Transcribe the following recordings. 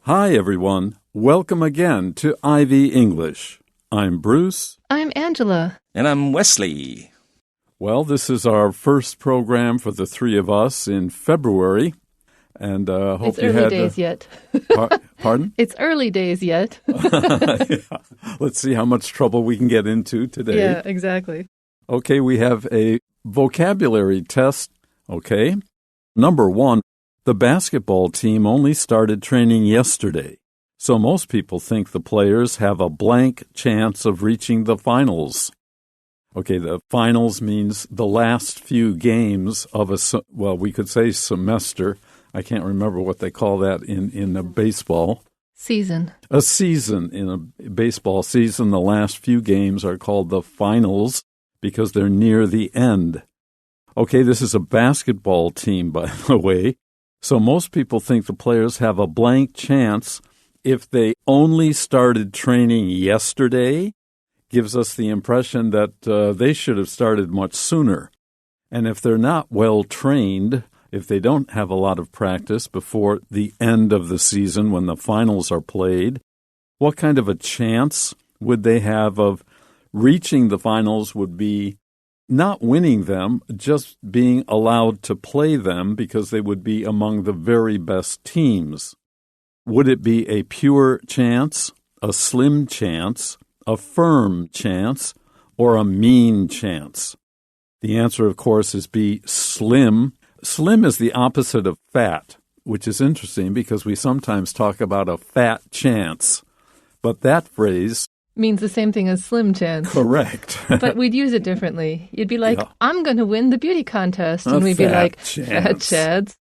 Hi, everyone. Welcome again to Ivy English. I'm Bruce. I'm Angela. And I'm Wesley. Well, this is our first program for the three of us in February. And hope it's you early had, days yet. Pardon? It's early days yet. Yeah. Let's see how much trouble we can get into today. Yeah, exactly. Okay, we have a vocabulary test. Okay. Number 1, the basketball team only started training yesterday. So most people think the players have a blank chance of reaching the finals. Okay, the finals means the last few games of we could say semester. I can't remember what they call that in a baseball. Season. A season. In a baseball season, the last few games are called the finals because they're near the end. Okay, this is a basketball team, by the way. So most people think the players have a blank chance if they only started training yesterday. Gives us the impression that they should have started much sooner. And if they're not well trained, if they don't have a lot of practice before the end of the season when the finals are played, what kind of a chance would they have of reaching the finals? Would be not winning them, just being allowed to play them because they would be among the very best teams. Would it be a pure chance, a slim chance, a firm chance, or a mean chance? The answer, of course, is B, slim. Slim is the opposite of fat, which is interesting because we sometimes talk about a fat chance. But that phrase means the same thing as slim chance. Correct. But we'd use it differently. You'd be like, I'm going to win the beauty contest. And we'd be like, fat chads.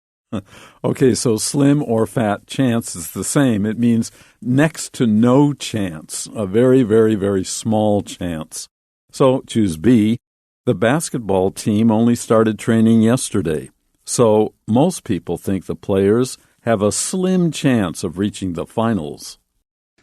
Okay, so slim or fat chance is the same. It means next to no chance, a very, very, very small chance. So choose B. The basketball team only started training yesterday. So most people think the players have a slim chance of reaching the finals.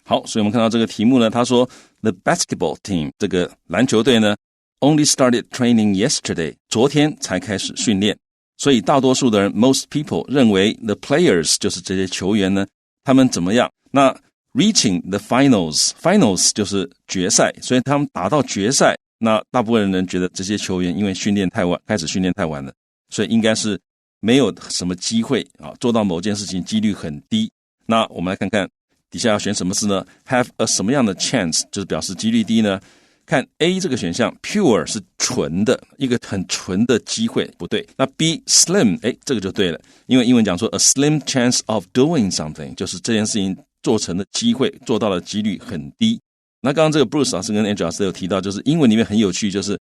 好，所以我们看到这个题目呢，他说 The basketball team 这个篮球队呢 only started training yesterday 昨天才开始训练，所以大多数的人 most people 认为 the players 就是这些球员呢，他们怎么样？那 reaching the finals 就是决赛，所以他们打到决赛，那大部分人觉得这些球员因为开始训练太晚了，所以应该是没有什么机会啊，做到某件事情几率很低。那我们来看看底下要选什么字呢？ have a 什么样的 chance 就是表示几率低呢？看 A 这个选项 pure 是纯的，一个很纯的机会，不对。那 B slim 这个就对了，因为英文讲说 a slim chance of doing something 就是这件事情做成的机会，做到的几率很低。那刚刚这个 Bruce 老师跟 Angela 老师有提到，就是英文里面很有趣，就是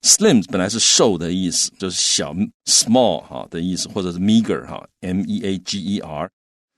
slim 本来是瘦的意思，就是小 small 的意思，或者是 meager meager，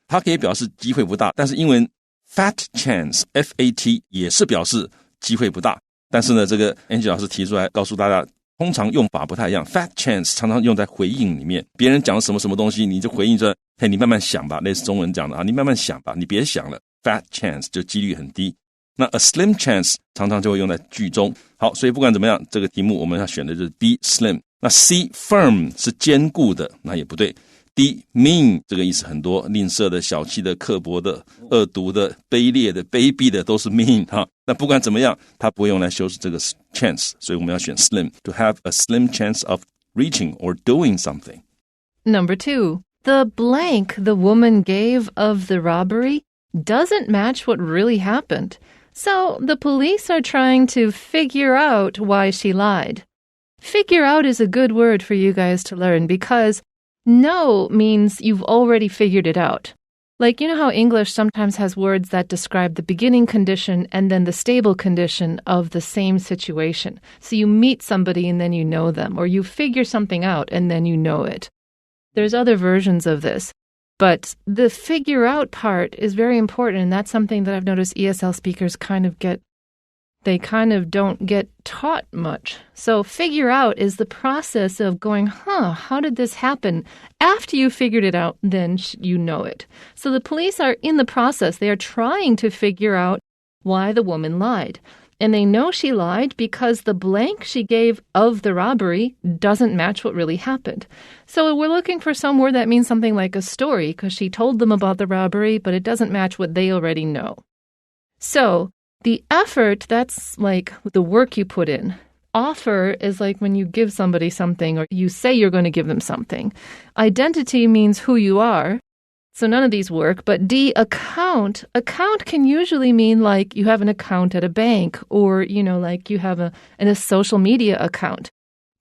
它可以表示机会不大，但是英文 fat chance FAT 也是表示机会不大。但是呢，这个 Angela 老师提出来告诉大家，通常用法不太一样。fat chance 常常用在回应里面，别人讲什么什么东西，你就回应说，嘿，你慢慢想吧，类似中文讲的你慢慢想吧，你别想了。fat chance 就几率很低。那 a slim chance 常常就会用在句中。好，所以不管怎么样，这个题目我们要选的就是 B slim。那 C firm 是坚固的，那也不对。D mean 这个意思很多，吝啬的、小气的、刻薄的、恶毒的、卑劣的、卑鄙的都是 mean 那不管怎么样，它不会用来修饰这个 chance， 所以我们要选 slim to have a slim chance of reaching or doing something. Number 2, the blank the woman gave of the robbery doesn't match what really happened. So the police are trying to figure out why she lied. Figure out is a good word for you guys to learn because know means you've already figured it out. Like, you know how English sometimes has words that describe the beginning condition and then the stable condition of the same situation. So you meet somebody and then you know them, or you figure something out and then you know it. There's other versions of this, but the figure out part is very important, and that's something that I've noticed ESL speakers kind of don't get taught much. So figure out is the process of going, how did this happen? After you figured it out, then you know it. So the police are in the process. They are trying to figure out why the woman lied. And they know she lied because the blank she gave of the robbery doesn't match what really happened. So we're looking for some word that means something like a story because she told them about the robbery, but it doesn't match what they already know. So the effort, that's like the work you put in. Offer is like when you give somebody something or you say you're going to give them something. Identity means who you are. So none of these work, but D, account. Account can usually mean like you have an account at a bank or, like you have a social media account.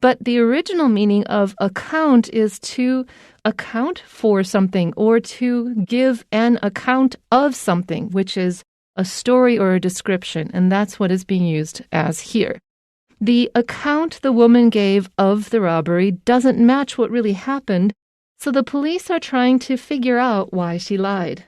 But the original meaning of account is to account for something or to give an account of something, which is a story or a description, and that's what is being used as here. The account the woman gave of the robbery doesn't match what really happened.So the police are trying to figure out why she lied.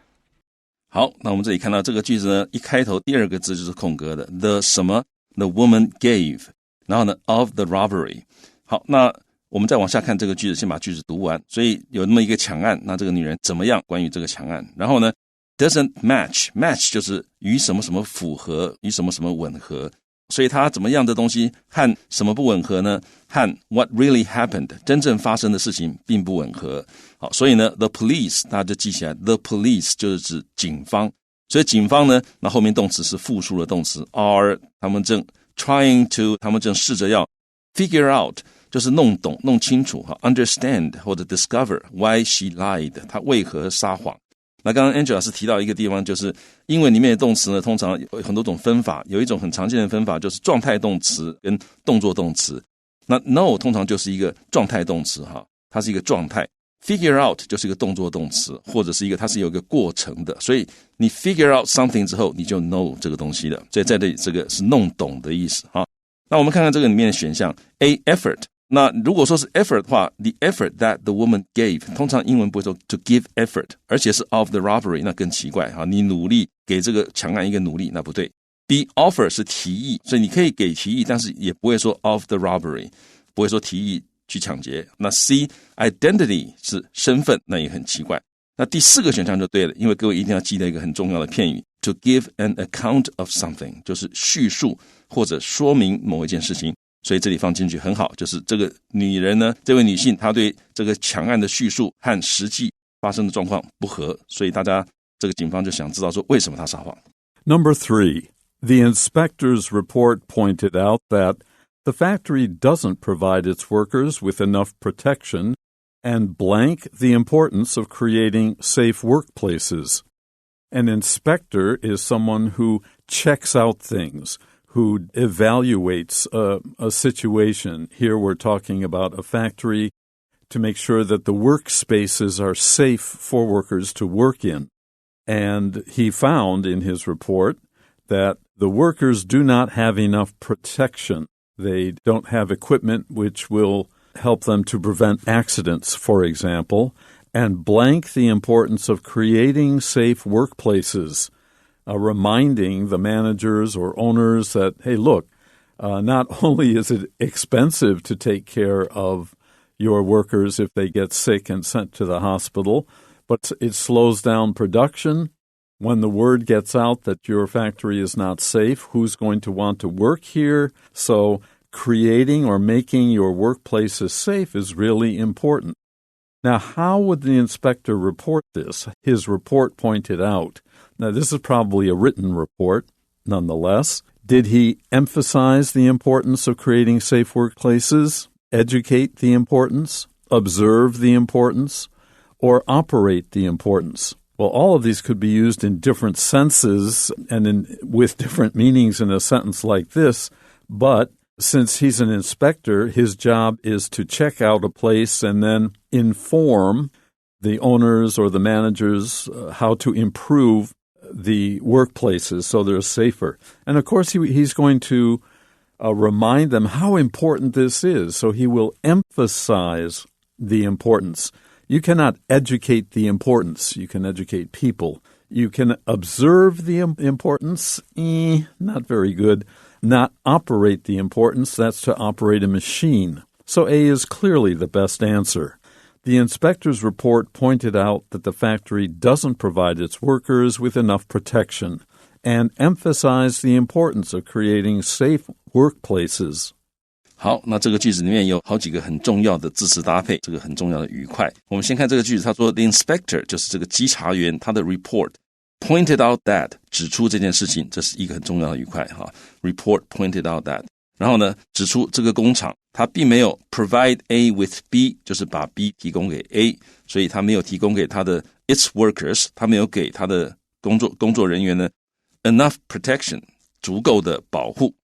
好，那我们这里看到这个句子呢，一开头第二个字就是空格的 the 什么 the woman gave， 然后呢 of the robbery。 好，那我们再往下看这个句子，先把句子读完。所以有那么一个抢案，那这个女人怎么样关于这个抢案，然后呢 doesn't match 就是与什么什么符合，与什么什么吻合，所以它怎么样的东西和什么不吻合呢？和 what really happened 真正发生的事情并不吻合。好，所以呢 the police 大家就记起来 the police 就是指警方，所以警方呢，那后面动词是复数的动词 are， 他们正 trying to 他们正试着要 figure out 就是弄懂弄清楚 understand 或者 discover why she lied 她为何撒谎。那刚刚 Angela 老师提到一个地方，就是英文里面的动词呢，通常有很多种分法，有一种很常见的分法就是状态动词跟动作动词。那 know 通常就是一个状态动词它是一个状态， figure out 就是一个动作动词，或者是它是有一个过程的，所以你 figure out something 之后你就 know 这个东西了，所以在这里这个是弄懂的意思那我们看看这个里面的选项 A effort，那如果说是 effort 的话 the effort that the woman gave 通常英文不会说 to give effort， 而且是 of the robbery， 那更奇怪你努力给这个强案一个努力，那不对。 B offer 是提议，所以你可以给提议，但是也不会说 of the robbery， 不会说提议去抢劫。那 C identity 是身份，那也很奇怪。那第四个选项就对了，因为各位一定要记得一个很重要的片语 to give an account of something， 就是叙述或者说明某一件事情，所以这里放进去很好，就是这个女人呢，这位女性她对这个抢案的叙述和实际发生的状况不合，所以大家这个警方就想知道说为什么她撒谎。 Number 3, the inspector's report pointed out that the factory doesn't provide its workers with enough protection and blank the importance of creating safe workplaces. An inspector is someone who checks out things, who evaluates a situation. Here we're talking about a factory to make sure that the workspaces are safe for workers to work in. And he found in his report that the workers do not have enough protection. They don't have equipment which will help them to prevent accidents, for example, and blank the importance of creating safe workplaces, reminding the managers or owners that, hey, look, not only is it expensive to take care of your workers if they get sick and sent to the hospital, but it slows down production. When the word gets out that your factory is not safe, who's going to want to work here? So creating or making your workplaces safe is really important. Now, how would the inspector report this? His report pointed out. Now, this is probably a written report, nonetheless. Did he emphasize the importance of creating safe workplaces, educate the importance, observe the importance, or operate the importance? Well, all of these could be used in different senses and with different meanings in a sentence like this, but since he's an inspector, his job is to check out a place and then inform the owners or the managers how to improve the workplaces so they're safer. And of course, he's going to remind them how important this is. So he will emphasize the importance. You cannot educate the importance. You can educate people. You can observe the importance. Not very good. Not operate the importance. That's to operate a machine. So A is clearly the best answer. The inspector's report pointed out that the factory doesn't provide its workers with enough protection and emphasize the importance of creating safe workplaces. 好，那这个句子里面有好几个很重要的字词搭配，这个很重要的语块。我们先看这个句子，他说 The inspector 就是这个稽查员，他的 report pointed out that 指出这件事情，这是一个很重要的语块哈。report pointed out that， 然后呢，指出这个工厂他并没有 provide A with B， 就是把 B 提供给 A， 所以他没有提供给他的 its workers， 他没有给他的工作人员呢 enough protection， 足够的保护。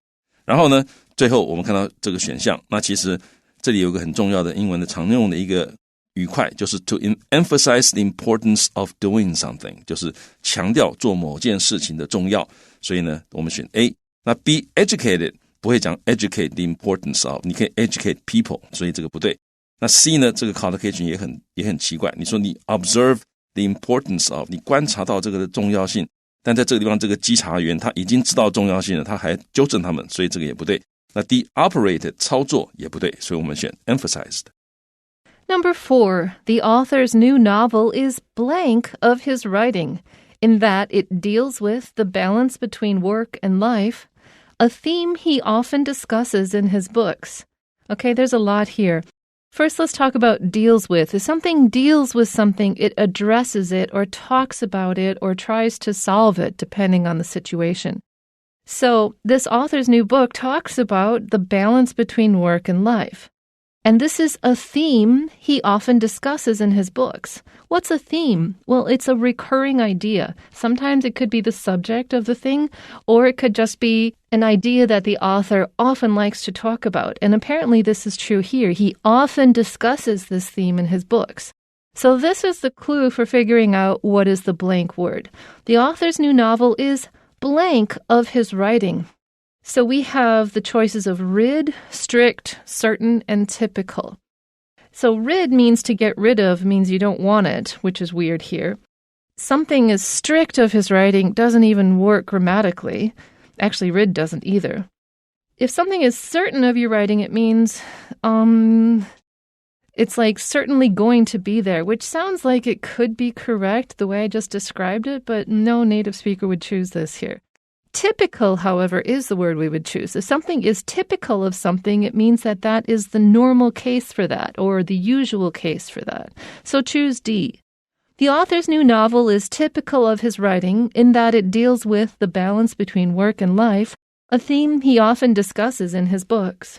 然后呢，最后我们看到这个选项，那其实这里有个很重要的英文的常用的一个语块，就是 to emphasize the importance of doing something， 就是强调做某件事情的重要。所以呢，我们选 A。那 be educated 不会讲 educate the importance of， 你可以 educate people， 所以这个不对。那 C 呢，这个 collocation 也很奇怪，你说你 observe the importance of， 你观察到这个的重要性，但在这个地方这个稽查员他已经知道重要性了，他还纠正他们，所以这个也不对。那 D operated 操作也不对，所以我们选 emphasized。 Number 4, the author's new novel is blank of his writing, in that it deals with the balance between work and life, a theme he often discusses in his books. Okay, there's a lot here. First, let's talk about deals with. If something deals with something, it addresses it or talks about it or tries to solve it, depending on the situation. So this author's new book talks about the balance between work and life. And this is a theme he often discusses in his books. What's a theme? Well, it's a recurring idea. Sometimes it could be the subject of the thing, or it could just be an idea that the author often likes to talk about. And apparently this is true here. He often discusses this theme in his books. So this is the clue for figuring out what is the blank word. The author's new novel is blank of his writing. So we have the choices of rid, strict, certain, and typical. So rid means to get rid of, means you don't want it, which is weird here. Something is strict of his writing doesn't even work grammatically. Actually, rid doesn't either. If something is certain of your writing, it means it's like certainly going to be there, which sounds like it could be correct the way I just described it, but no native speaker would choose this here. Typical, however, is the word we would choose. If something is typical of something, it means that that is the normal case for that, or the usual case for that. So choose D. The author's new novel is typical of his writing in that it deals with the balance between work and life, a theme he often discusses in his books.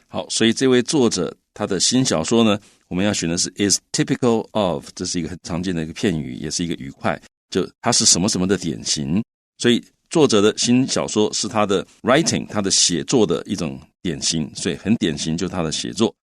好，所以这位作者他的新小说呢，我们要选的是 is typical of， 这是一个很常见的一个片语，也是一个语块，就它是什么什么的典型。所以作者的新小说是他的 writing， 他的写作的一种典型，所以很典型就是他的写作。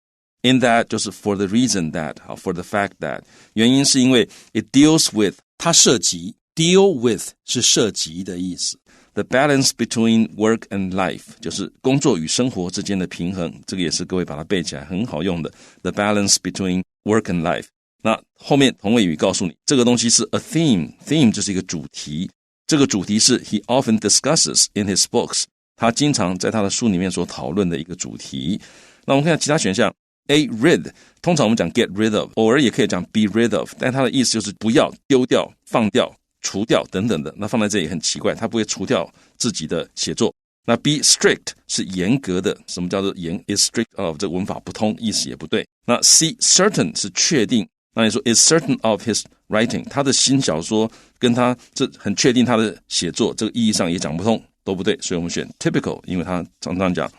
In that 就是 for the reason that， for the fact that， 原因是因为 it deals with， 它涉及 deal with 是涉及的意思。The balance between work and life 就是工作与生活之间的平衡，这个也是各位把它背起来很好用的。The balance between work and life。那后面同位语告诉你，这个东西是 a theme 就是一个主题。这个主题是 he often discusses in his books， 他经常在他的书里面所讨论的一个主题。那我们看其他选项 A rid， 通常我们讲 get rid of， 偶尔也可以讲 be rid of， 但它的意思就是不要、丢掉、放掉、除掉等等的。那放在这里很奇怪，他不会除掉自己的写作。那 be strict 是严格的，什么叫做严 is strict of， 这个文法不通，意思也不对。那 C certain 是确定，那你说 is certain of his writing， 他的新小说跟他这很确定他的写作，这个意义上也讲不通，都不对，所以我们选 typical， 因为他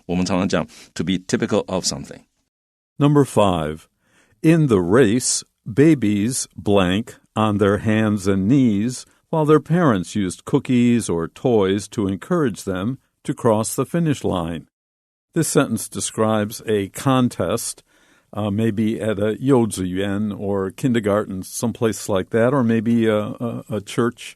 我们常常讲 to be typical of something。 Number 5. In the race, babies blank on their hands and knees while their parents used cookies or toys to encourage them to cross the finish line. This sentence describes a contest, maybe at a 幼稚园 or kindergarten, someplace like that, or maybe a church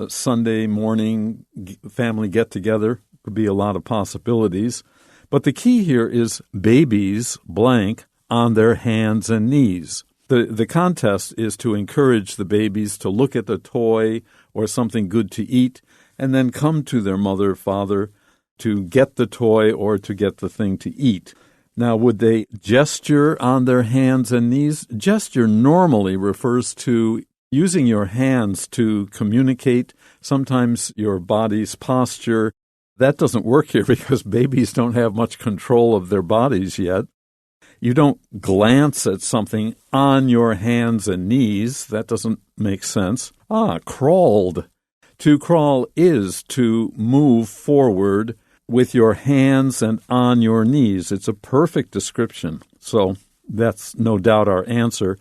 Sunday morning family get-together. Could be a lot of possibilities. But the key here is babies blank on their hands and knees. The contest is to encourage the babies to look at the toy or something good to eat and then come to their mother or father to get the toy or to get the thing to eat. Now, would they gesture on their hands and knees? Gesture normally refers to using your hands to communicate, sometimes your body's posture, that doesn't work here because babies don't have much control of their bodies yet. You don't glance at something on your hands and knees. That doesn't make sense. Crawled. To crawl is to move forward with your hands and on your knees. It's a perfect description. So that's no doubt our answer.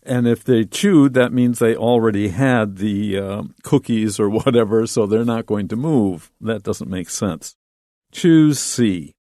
And if they chewed, that means they already had the cookies or whatever, so they're not going to move. That doesn't make sense. Choose C.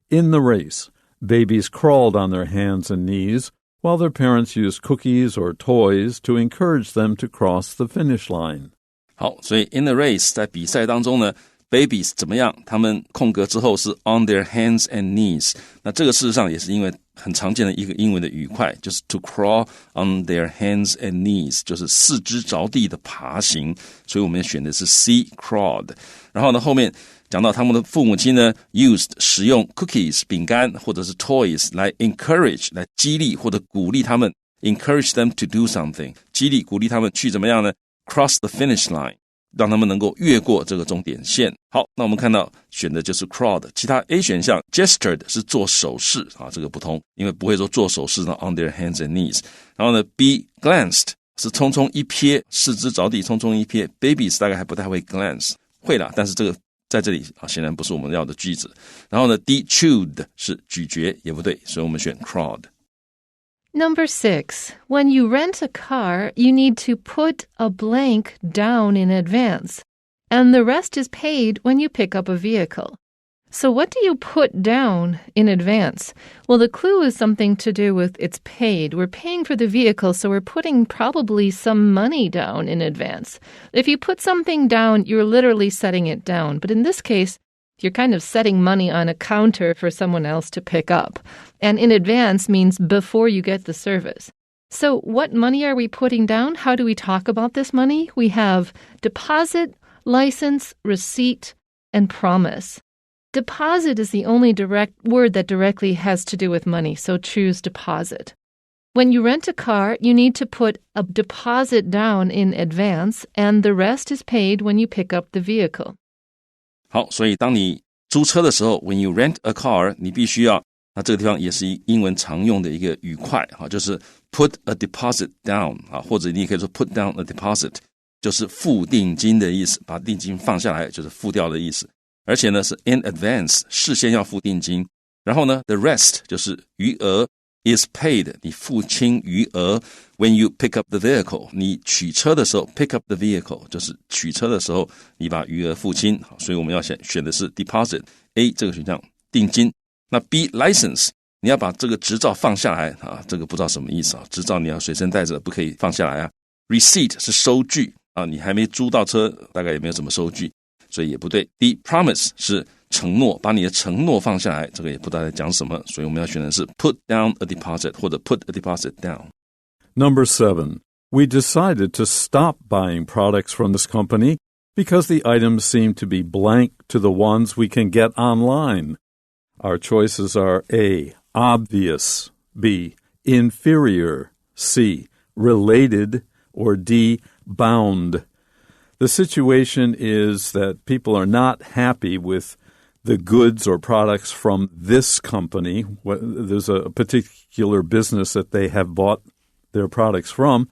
In the race, babies crawled on their hands and knees while their parents used cookies or toys to encourage them to cross the finish line. 好，所以 in the race 在比赛当中呢 babies 怎么样？他们空格之后是 on their hands and knees。那这个事实上也是因为很常见的一个英文的语块，就是 to crawl on their hands and knees， 就是四肢着地的爬行。所以我们选的是 C crawled。然后呢，后面讲到他们的父母亲呢 used 使用 cookies 饼干或者是 toys 来 encourage 来激励或者鼓励他们 encourage them to do something， 激励鼓励他们去怎么样呢 cross the finish line。让他们能够越过这个终点线。好，那我们看到选的就是 crawled， 其他 A 选项 gestured 是做手势这个不同，因为不会说做手势呢 on their hands and knees。然后呢 B glanced 是匆匆一瞥，四肢着地匆匆一瞥 ，babies 大概还不太会 glance， 会啦，但是这个在这里显然不是我们要的句子。然后呢 D chewed 是咀嚼，也不对，所以我们选 crawled。Number 6, when you rent a car, you need to put a blank down in advance, and the rest is paid when you pick up a vehicle. So what do you put down in advance? Well, the clue is something to do with it's paid. We're paying for the vehicle, so we're putting probably some money down in advance. If you put something down, you're literally setting it down. But in this case, you're kind of setting money on a counter for someone else to pick up. And in advance means before you get the service. So what money are we putting down? How do we talk about this money? We have deposit, license, receipt, and promise. Deposit is the only direct word that directly has to do with money, so choose deposit. When you rent a car, you need to put a deposit down in advance, and the rest is paid when you pick up the vehicle. 好，所以当你租车的时候 when you rent a car 你必须要，那这个地方也是英文常用的一个语块就是 put a deposit down 或者你也可以说 put down a deposit 就是付定金的意思，把定金放下来就是付掉的意思，而且呢是 in advance 事先要付定金，然后呢 the rest 就是余额is paid 你付清余额 when you pick up the vehicle 你取车的时候 pick up the vehicle 就是取车的时候你把余额付清，所以我们要选的是 deposit A 这个选项定金。那 B license 你要把这个执照放下来这个不知道什么意思执照你要随身带着不可以放下来receipt 是收据你还没租到车大概也没有什么收据，所以也不对。 D promise 是承诺，把你的承诺放下来，这个也不知道在讲什么，所以我们要选的是 put down a deposit 或者 put a deposit down。 Number 7, we decided to stop buying products from this company because the items seem to be blank to the ones we can get online. Our choices are A, obvious, B, inferior, C, related, or D, bound. The situation is that people are not happy with the goods or products from this company. There's a particular business that they have bought their products from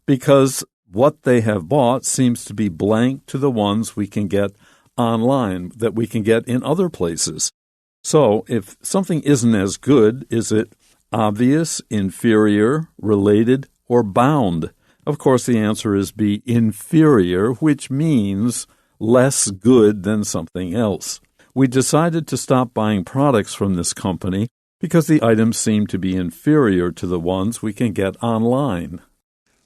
because what they have bought seems to be blank to the ones we can get online, that we can get in other places. So if something isn't as good, is it obvious, inferior, related, or bound? Of course, the answer is B, inferior, which means less good than something else. We decided to stop buying products from this company because the items seem to be inferior to the ones we can get online.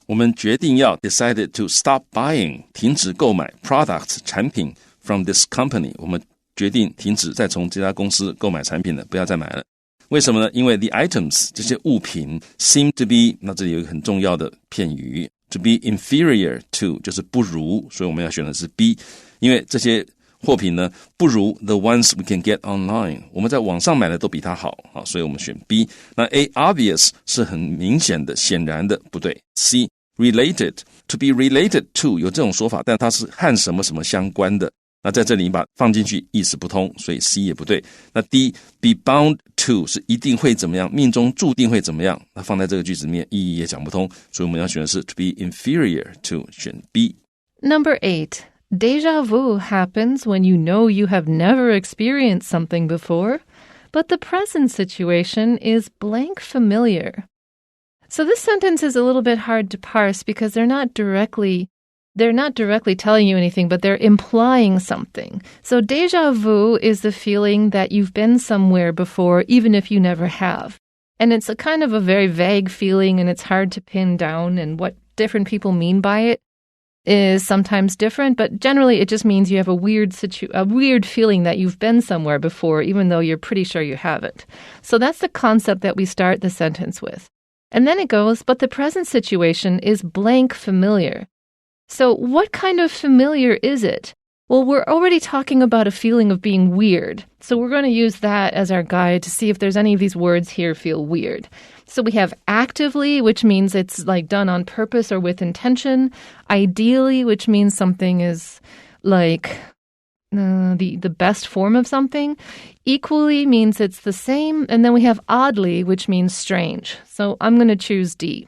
我们决定要 decided to stop buying 停止购买 products 产品 from this company 我们决定停止再从这家公司购买产品了，不要再买了。为什么呢？因为 the items 这些物品 seem to be 那这里有一个很重要的片语 to be inferior to 就是不如，所以我们要选的是 B， 因为这些货品呢不如 the ones we can get online 我们在网上买的都比它好所以我们选 B。 那 A obvious 是很明显的显然的不对， C related to be related to 有这种说法，但它是和什么什么相关的。那在这里你把放进去意思不通，所以 C 也不对。那 D be bound to 是一定会怎么样，命中注定会怎么样，那放在这个句子里面意义也讲不通，所以我们要选的是 to be inferior to 选 B。 Number 8. Deja vu happens when you know you have never experienced something before, but the present situation is blank familiar. So this sentence is a little bit hard to parse because they're not directly telling you anything, but they're implying something. So deja vu is the feeling that you've been somewhere before, even if you never have. And it's a kind of a very vague feeling, and it's hard to pin down, and what different people mean by it is sometimes different, but generally it just means you have a weird feeling that you've been somewhere before, even though you're pretty sure you haven't. So that's the concept that we start the sentence with. And then it goes, but the present situation is blank familiar. So what kind of familiar is it? Well, we're already talking about a feeling of being weird. So we're going to use that as our guide to see if there's any of these words here feel weird. So we have actively, which means it's like done on purpose or with intention. Ideally, which means something is like the best form of something. Equally means it's the same. And then we have oddly, which means strange. So I'm going to choose D.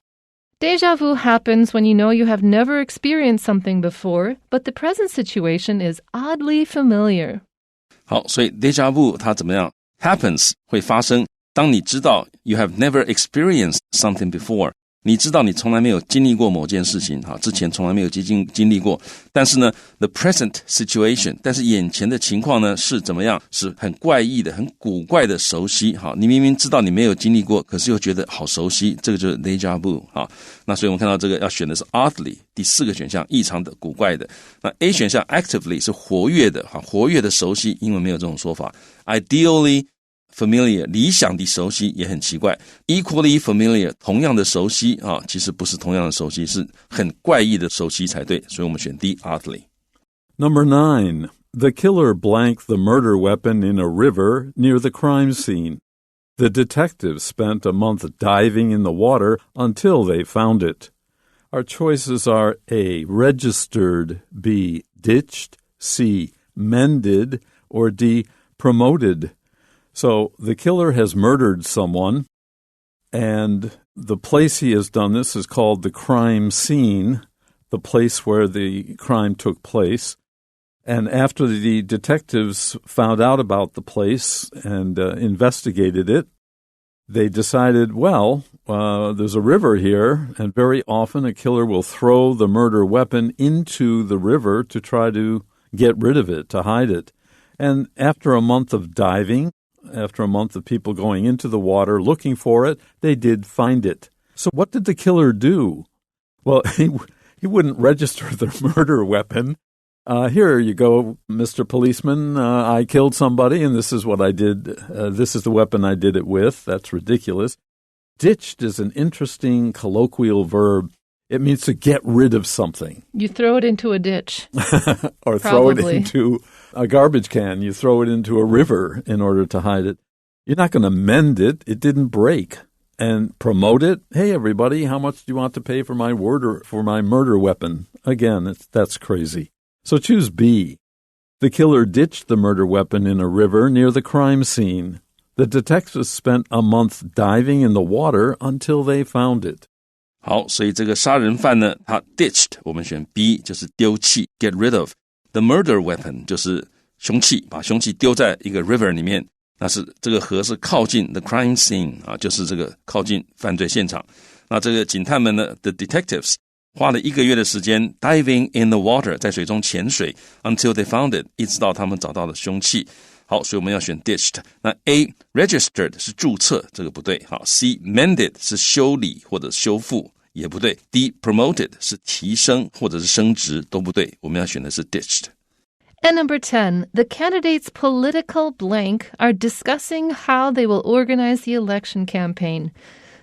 Deja vu happens when you know you have never experienced something before, but the present situation is oddly familiar. 好，所以 deja vu 它怎么样 happens 会发生当你知道 you have never experienced something before， 你知道你从来没有经历过某件事情，之前从来没有经历过，但是呢 the present situation， 但是眼前的情况呢是怎么样，是很怪异的，很古怪的熟悉，你明明知道你没有经历过，可是又觉得好熟悉，这个就是 deja vu。 那所以我们看到这个要选的是 oddly， 第4个选项异常的古怪的。那 A 选项 actively 是活跃的，活跃的熟悉，英文没有这种说法。 ideally familiar 理想的熟悉也很奇怪， equally familiar 同样的熟悉其实不是同样的熟悉，是很怪异的熟悉才对，所以我们选 D oddly。 Number 9. The killer blanked the murder weapon in a river near the crime scene. The detectives spent a month diving in the water until they found it. Our choices are A. Registered, B. Ditched, C. Mended, or D. Promoted. So the killer has murdered someone, and the place he has done this is called the crime scene, the place where the crime took place. And after the detectives found out about the place and investigated it, they decided, well, there's a river here, and very often a killer will throw the murder weapon into the river to try to get rid of it, to hide it. And after a month of diving, after a month of people going into the water looking for it, they did find it. So what did the killer do? Well, he wouldn't register the murder weapon. Here you go, Mr. Policeman. I killed somebody, and this is what I did. This is the weapon I did it with. That's ridiculous. Ditched is an interesting colloquial verb. It means to get rid of something. You throw it into a ditch. Or throw it into a garbage can. You throw it into a river in order to hide it. You're not going to mend it. It didn't break. And promote it. Hey, everybody, how much do you want to pay for my murder weapon? Again, that's crazy. So choose B. The killer ditched the murder weapon in a river near the crime scene. The detectives spent a month diving in the water until they found it. 好，所以这个杀人犯呢，他 ditched 我们选 B， 就是丢弃 get rid of。 The murder weapon 就是凶器，把凶器丢在一个 river 里面，那是这个河是靠近 the crime scene 就是这个靠近犯罪现场。那这个警探们呢 the detectives 花了1个月的时间 diving in the water 在水中潜水 until they found it 一直到他们找到了凶器。好，所以我们要选 ditched。 那 A registered 是注册，这个不对。好， C mended 是修理或者修复，也不对。 D promoted 是提升或者是升职，都不对，我们要选的是 ditched。 And number 10, the candidates' political blank are discussing how they will organize the election campaign.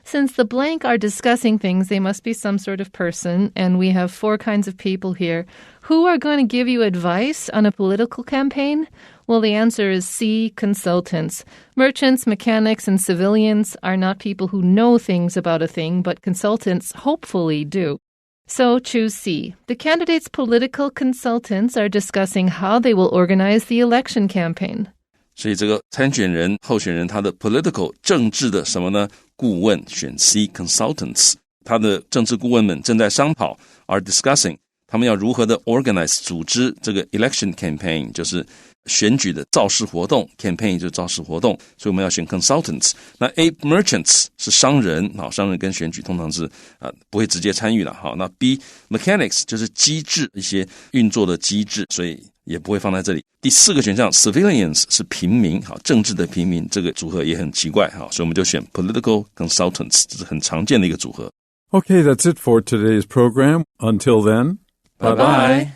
Since the blank are discussing things, they must be some sort of person, and we have 4 kinds of people here. Who are going to give you advice on a political campaign? Well, the answer is C, consultants. Merchants, mechanics, and civilians are not people who know things about a thing, but consultants hopefully do. So choose C. The candidates' political consultants are discussing how they will organize the election campaign. 所以这个参选人候选人他的 political 政治的什么呢？顾问选 C consultants， 他的政治顾问们正在商讨 are discussing 他们要如何的 organize 组织这个 election campaign， 就是选举的造势活动， campaign 就是造势活动，所以我们要选 consultants。 那 A merchants 是商人，商人跟选举通常是不会直接参与了。那 B mechanics 就是机制，一些运作的机制，所以也不会放在这里。第4个选项 civilians 是平民，政治的平民，这个组合也很奇怪，所以我们就选 political consultants， 这是很常见的一个组合。 Okay, that's it for today's program. Until then, bye-bye.